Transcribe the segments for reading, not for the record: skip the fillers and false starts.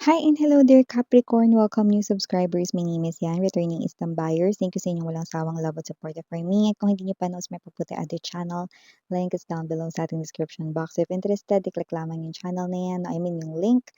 Hi and hello there, Capricorn. Welcome new subscribers. My name is Yan, returning Istam buyers. Thank you sa inyong walang sawang love at support for me. At kung hindi niyo pa may paputi other channel, link is down below sa ating description box. If interested, i-click lamang yung channel na yan. I mean yung link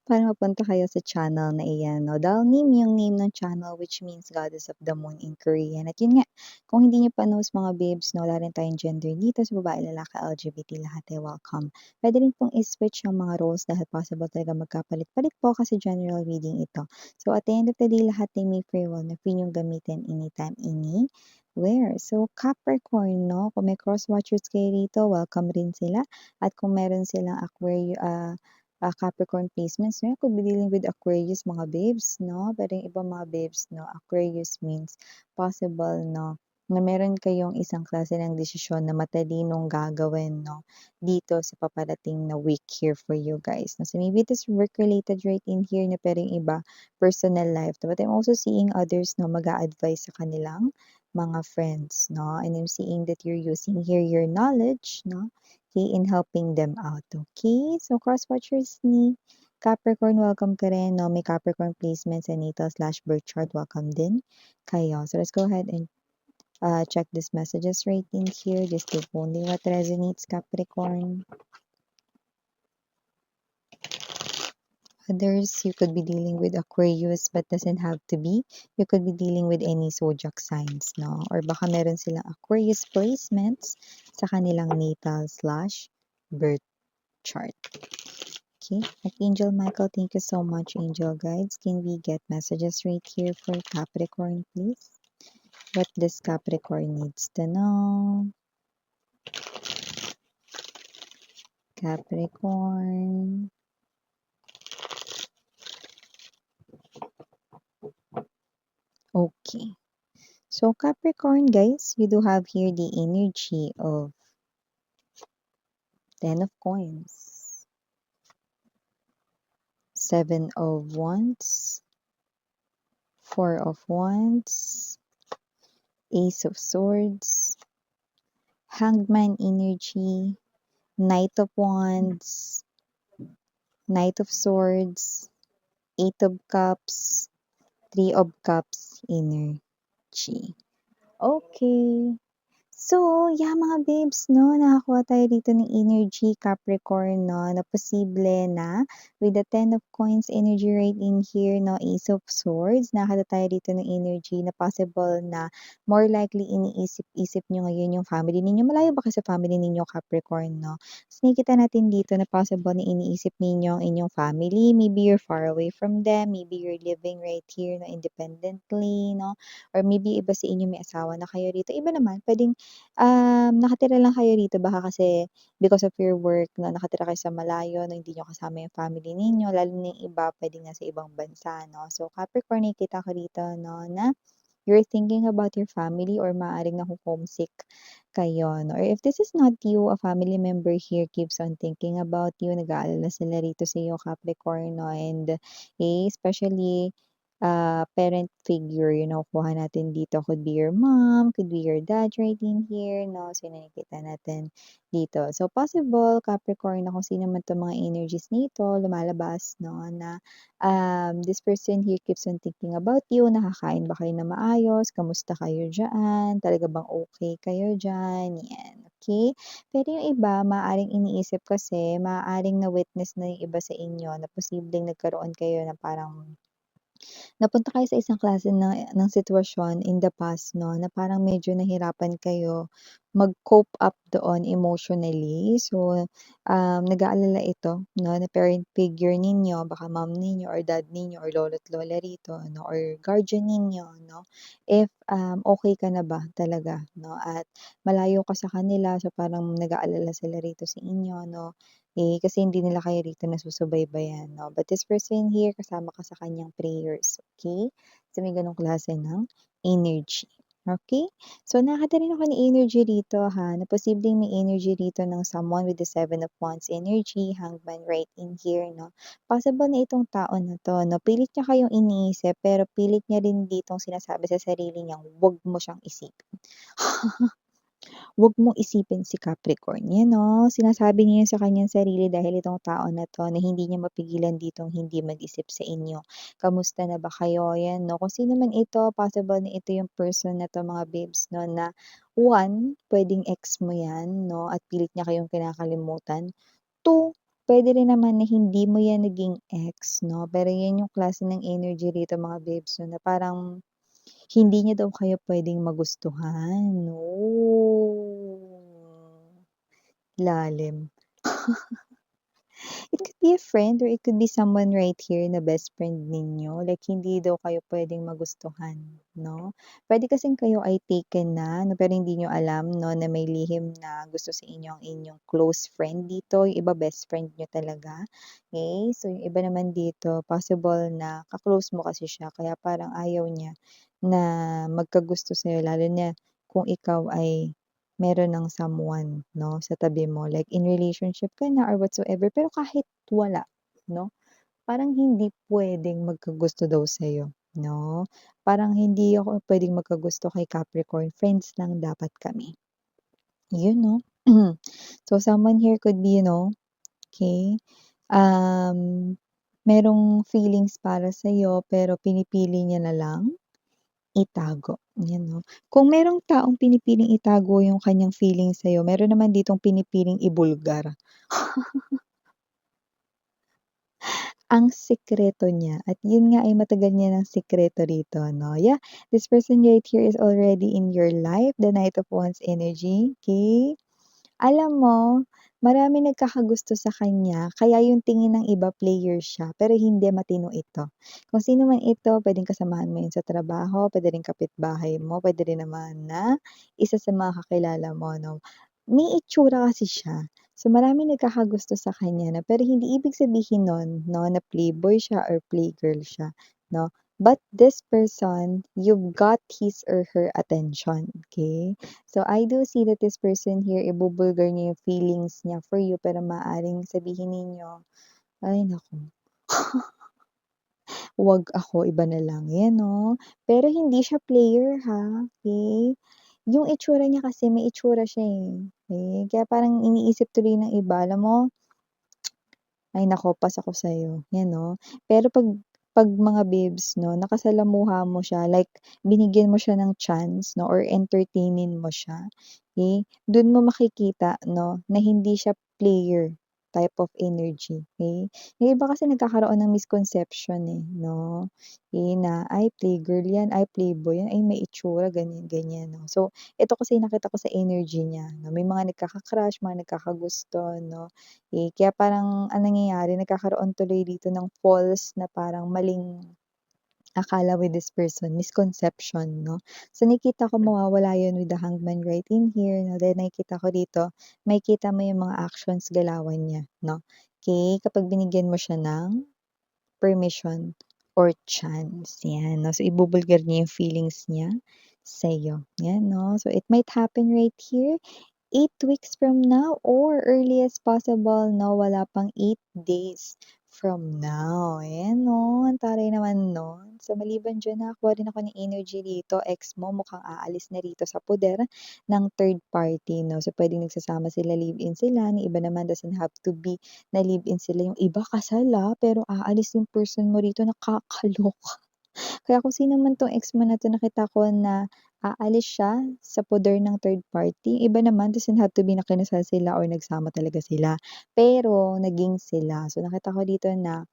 para mapunta kayo sa channel na iyan. No? Dahil yung name ng channel which means Goddess of the Moon in Korean. At yun nga, kung hindi niyo pa mga babes, no, wala rin tayong gender dito sa babae, lalaki, LGBT, lahat ay welcome. Puwede rin pong i-switch yung mga roles dahil possible talaga magkapalit-palit po kasi general reading ito. So at the end of the day, lahat ay may free will na free niyong gamitin anytime, anywhere. So Capricorn, no, kung may cross watchers kayo rito, welcome rin sila. At kung meron silang Capricorn placements, no, could be dealing with Aquarius mga babes, no? Pero yung ibang mga babes, no, Aquarius means possible, no, na meron kayong isang klase ng desisyon na matalinong gagawin, no, dito sa paparating na week here for you guys. No? So maybe it is work-related right in here na pero yung iba, personal life. But I'm also seeing others no, mag-a-advise sa kanilang mga friends, no? And I'm seeing that you're using here your knowledge, no? Okay, in helping them out, okay? So cross-watchers ni Capricorn, welcome ka rin, no? May Capricorn placements and natal/birth chart, welcome din kayo. So let's go ahead and check these messages right in here. Just take only what resonates, Capricorn. Others, you could be dealing with Aquarius but doesn't have to be. You could be dealing with any zodiac signs, no? Or baka meron silang Aquarius placements sa kanilang natal/birth chart. Okay, Archangel Michael, thank you so much, Angel Guides. Can we get messages right here for Capricorn, please? What this Capricorn needs to know? Capricorn. Okay. So Capricorn, guys, you do have here the energy of 10 of coins, 7 of wands, 4 of wands, ace of swords, hangman energy, knight of wands, knight of swords, 8 of cups, 3 of cups energy. Okay. So, yeah mga babes, no, nakakuha tayo dito ng energy Capricorn, no, na posible na with the 10 of coins energy right in here, no, ace of swords, nakakita tayo dito ng energy na possible na more likely iniisip-isip nyo ngayon yung family ninyo. Malayo ba kayo sa family ninyo Capricorn, no? So, nakikita natin dito na possible na iniisip ninyo ang inyong family. Maybe you're far away from them, maybe you're living right here, no, independently, no? Or maybe iba sa inyo may asawa na kayo rito. Iba naman, pwedeng nakatira lang kayo rito baka kasi because of your work na nakatira kayo sa malayo na hindi niyo kasama yung family ninyo, lalo na yung iba puwedeng nasa ibang bansa, no? So, Capricorn, nakikita ko rito, no, na you're thinking about your family or maaaring naho-homesick kayo, no? Or if this is not you, a family member here keeps on thinking about you, nag-aalala sila rito sa iyo, Capricorn, no? And, especially parent figure yung nakukuha natin dito. Could be your mom, could be your dad right in here, no? So, yun nakikita natin dito. So, possible, Capricorn, na kung sino man 'tong mga energies nito, lumalabas, no, na this person here keeps on thinking about you, nakakain ba kayo na maayos, kamusta kayo diyan, talaga bang okay kayo diyan, yan, okay? Pero yung iba, maaaring iniisip kasi, maaaring na-witness na yung iba sa inyo na posibleng nagkaroon kayo ng parang napunta kayo sa isang klase ng sitwasyon in the past 'no, na parang medyo nahirapan kayo mag-cope up doon emotionally. So, nag-aalala ito 'no, na parent figure ninyo, baka mom ninyo or dad ninyo or lolo't lola rito ano, or guardian ninyo 'no, if, okey ka na ba talaga 'no, at malayo ka sa kanila so parang nag-aalala sila rito sa inyo 'no. Kasi hindi nila kayo rito nasusubaybayan 'no, but this person here kasama ka sa kanyang prayers, okay? So, may gano'ng klase ng energy, okay? So, nakakita rin ako ng energy rito ha, na posibleng may energy rito ng someone with the 7 of wands energy, hangman right in here 'no. Possible na itong tao na 'to 'no, pilit niya kayong iniisip pero pilit niya rin ditong sinasabi sa sarili niyang, "Wag mo siyang isipin." Huwag mong isipin si Capricorn, 'yan 'no, sinasabi niya 'yan sa kanyang sarili dahil itong tao na 'to na hindi niya mapigilan ditong hindi mag-isip sa inyo. Kamusta na ba kayo? 'Yan 'no, kung sino man ito, possible na ito yung person na 'to mga babes 'no, na one, puwedeng ex mo 'yan 'no, at pilit niya kayong kinakalimutan. Two, puwede rin naman na hindi mo 'yan naging ex 'no, pero 'yan yung klase ng energy rito mga babes 'no, na parang hindi niya daw kayo puwedeng magustuhan. Oh, lalim. It could be a friend or it could be someone right here na best friend ninyo, like hindi daw kayo puwedeng magustuhan, 'no? Puwede kasing kayo ay taken na 'no, pero hindi niyo alam 'no, na may lihim na gusto sa inyo ang inyong close friend dito, yung iba best friend niyo talaga, okey? So, yung iba naman dito possible na ka-close mo kasi siya kaya parang ayaw niya na magkagusto sa'yo lalo na kung ikaw ay meron ng someone 'no, sa tabi mo like in relationship ka na or whatsoever pero kahit wala 'no, parang hindi puwedeng magkagusto daw sa'yo 'no. Parang hindi ako puwedeng magkagusto kay Capricorn, friends lang dapat kami, yun 'no. So someone here could be, okey, merong feelings para sa'yo pero pinipili niya na lang itago, 'yan 'no. Kung merong taong pinipiling itago yung kanyang feelings sa'yo, meron naman ditong pinipiling ibulgar ang sikreto niya at yun nga ay matagal niya ng sikreto rito 'no. Yeah, this person right here is already in your life, the Knight of Wands energy, okey? Alam mo, maraming nagkakagusto sa kanya kaya yung tingin ng iba player siya, pero hindi, matino ito. Kung sino man ito, puwedeng kasamahan mo yun sa trabaho, puwede rin kapitbahay mo, puwede rin naman na isa sa mga kakilala mo 'no. May itsura kasi siya, so maraming nagkakagusto sa kanya na pero hindi ibig sabihin nun 'no, na playboy siya or playgirl siya 'no. But this person, you've got his or her attention, okey? So, I do see that this person here, ibubulgar niya yung feelings niya for you pero maaaring sabihin ninyo, "Ay naku, 'wag ako, iba na lang." 'Yan 'no. Pero hindi siya player ha, okey? Yung itsura niya kasi may itsura siya, okey? Kaya parang iniisip tuloy ng iba, alam mo, ay naku, pass ako sa'yo, 'yan 'no. Pero 'pag mga babes 'no, nakasalamuha mo siya, like binigyan mo siya ng chance 'no or entertainin mo siya, okey, dun mo makikita 'no, na hindi siya player type of energy, okey. Yung iba kasi nagkakaroon ng misconception, 'no, na, "Ay playgirl 'yan, ay playboy 'yan, ay may itsura ganyan, ganyan." 'no. So, ito kasi nakita ko sa energy niya 'no, may mga nagkaka-crush, mga nagkakagusto 'no. Kaya parang ang nangyayari nagkakaroon tuloy dito ng false na parang maling akala with this person, misconception 'no. So nakikita ko mawawala yun with the Hangman right in here 'no, then nakikita ko dito, makikita mo yung mga actions, galawan niya 'no. Okey, kapag binigyan mo siya ng permission or chance, 'yan 'no. So ibubulgar niya yung feelings niya sa'yo, 'yan 'no. So it might happen right here 8 weeks from now or earliest possible 'no, wala pang 8 days from now. Ayan 'no, ang taray naman nun. So maliban diyan nakakuha rin ako ng energy dito, ex mo mukhang aalis na rito sa poder ng third party 'no. So puwedeng nagsasama sila, live-in sila, yung iba naman doesn't have to be na live-in sila, yung iba kasal, pero aalis yung person mo rito, nakakaloka. Kaya kung sino man 'tong ex mo na 'to nakita ko na aalis siya sa poder ng third party, iba naman doesn't have to be na kinasal sila or nagsama talaga sila, pero naging sila. So nakita ko dito na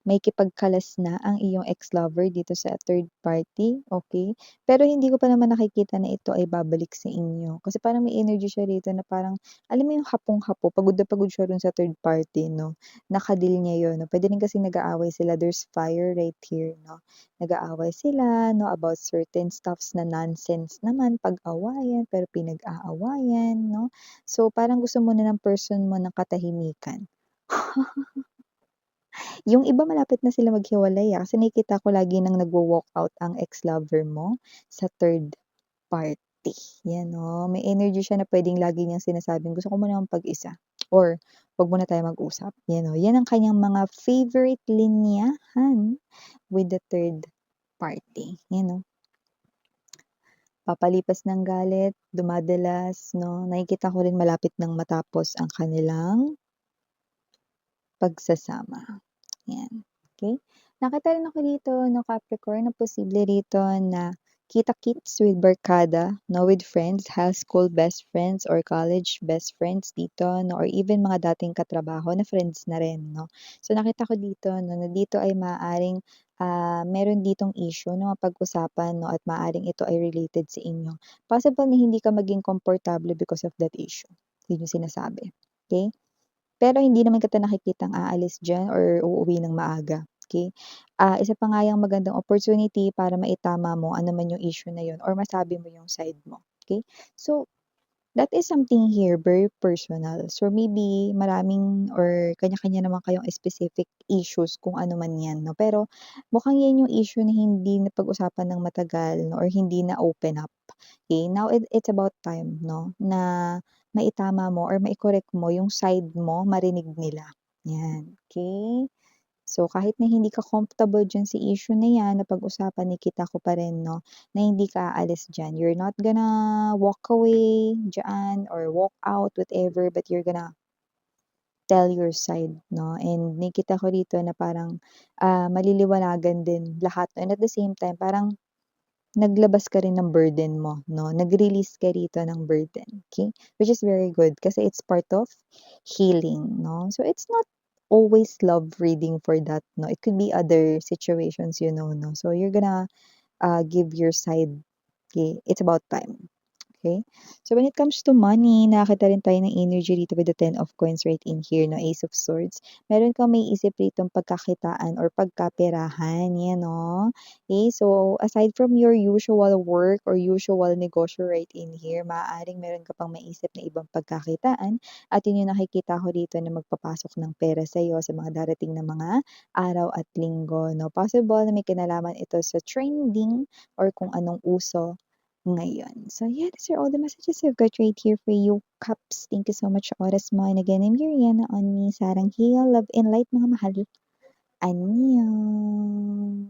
makikipagkalas na ang iyong ex-lover dito sa third party, okey? Pero hindi ko pa naman nakikita na ito ay babalik sa inyo. Kasi parang may energy siya rito na parang, alam mo yung hapong-hapo, pagod na pagod siya dun sa third party 'no, naka-deal niya yun 'no. Puwede rin kasing nag-aaway sila, there's fire right here 'no. Nag-aaway sila 'no, about certain stuffs na nonsense naman, pag-awayan, pero pinag-aawayan 'no. So, parang gusto muna ng person mo ng katahimikan. Yung iba malapit na sila maghiwalay, kasi nakikita ko lagi ng nagwo-walkout ang ex-lover mo sa third party, 'yan oh. May energy siya na puwedeng lagi niyang sinasabing, "Gusto ko munang mag-isa," or, "Wag muna tayong mag-usap." 'Yan oh, 'yan ang kanyang mga favorite linyahan with the third party, 'yan oh. papalipas ng galit, dumadalas 'no, nakikita ko rin malapit ng matapos ang kanilang pagsasama, 'yan, okey. Nakita rin ako dito 'no, Capricorn, na posible rito na kita-kits with barkada 'no, with friends, high school best friends or college best friends dito 'no, or even mga dating katrabaho na friends na rin 'no. So, nakita ko dito 'no, na dito ay maaaring, meron ditong issue na mapag-usapan 'no, at maaaring ito ay related sa inyo. Possible na hindi ka maging komportable because of that issue, yun yung sinasabi, okey? Pero hindi naman kita nakikitang aalis diyan or uuwi ng maaga, okey? Isa pa nga yang magandang opportunity para maitama mo ano man yung issue na yun or masabi mo yung side mo, okey? So, that is something here very personal. So, maybe maraming or kanya-kanya naman kayong specific issues kung ano man 'yan 'no, pero mukhang 'yan yung issue na hindi napag-usapan ng matagal 'no or hindi na-open up, okey? Now it's about time 'no, na maitama mo or mai-correct mo yung side mo, marinig nila, 'yan, okey? So, kahit na hindi ka comfortable diyan sa issue na 'yan, napag-usapan, nakita ko pa rin 'no, na hindi ka aalis diyan. You're not gonna walk away diyan or walk out, whatever, but you're gonna tell your side 'no, and nakita ko rito na parang, maliliwanagan din lahat and at the same time parang naglabas ka rin ng burden mo 'no, nag-release ka rito ng burden, okey? Which is very good kasi it's part of healing 'no. So, it's not always love reading for that 'no, it could be other situations, 'no. So, you're gonna, give your side, okey? It's about time. Okay. So when it comes to money, nakakita rin tayo ng energy dito with the Ten of Coins right in here, no, Ace of Swords. Meron kang maiisip ritong pagkakitaan or pagkaperahan, yan, no? Okay, so aside from your usual work or usual negosyo right in here, maaaring meron ka pang maisip na ibang pagkakitaan at yun yung nakikita ko dito na magpapasok ng pera sa iyo sa mga darating na mga araw at linggo, no? Possible na may kinalaman ito sa trending or kung anong uso ngayon. So yeah, these are all the messages I've got right here for you, Cups. Thank you so much sa oras mo. And again, I'm Mariana on me. Sarang Heal, Love and Light, mga mahal. Annyeong!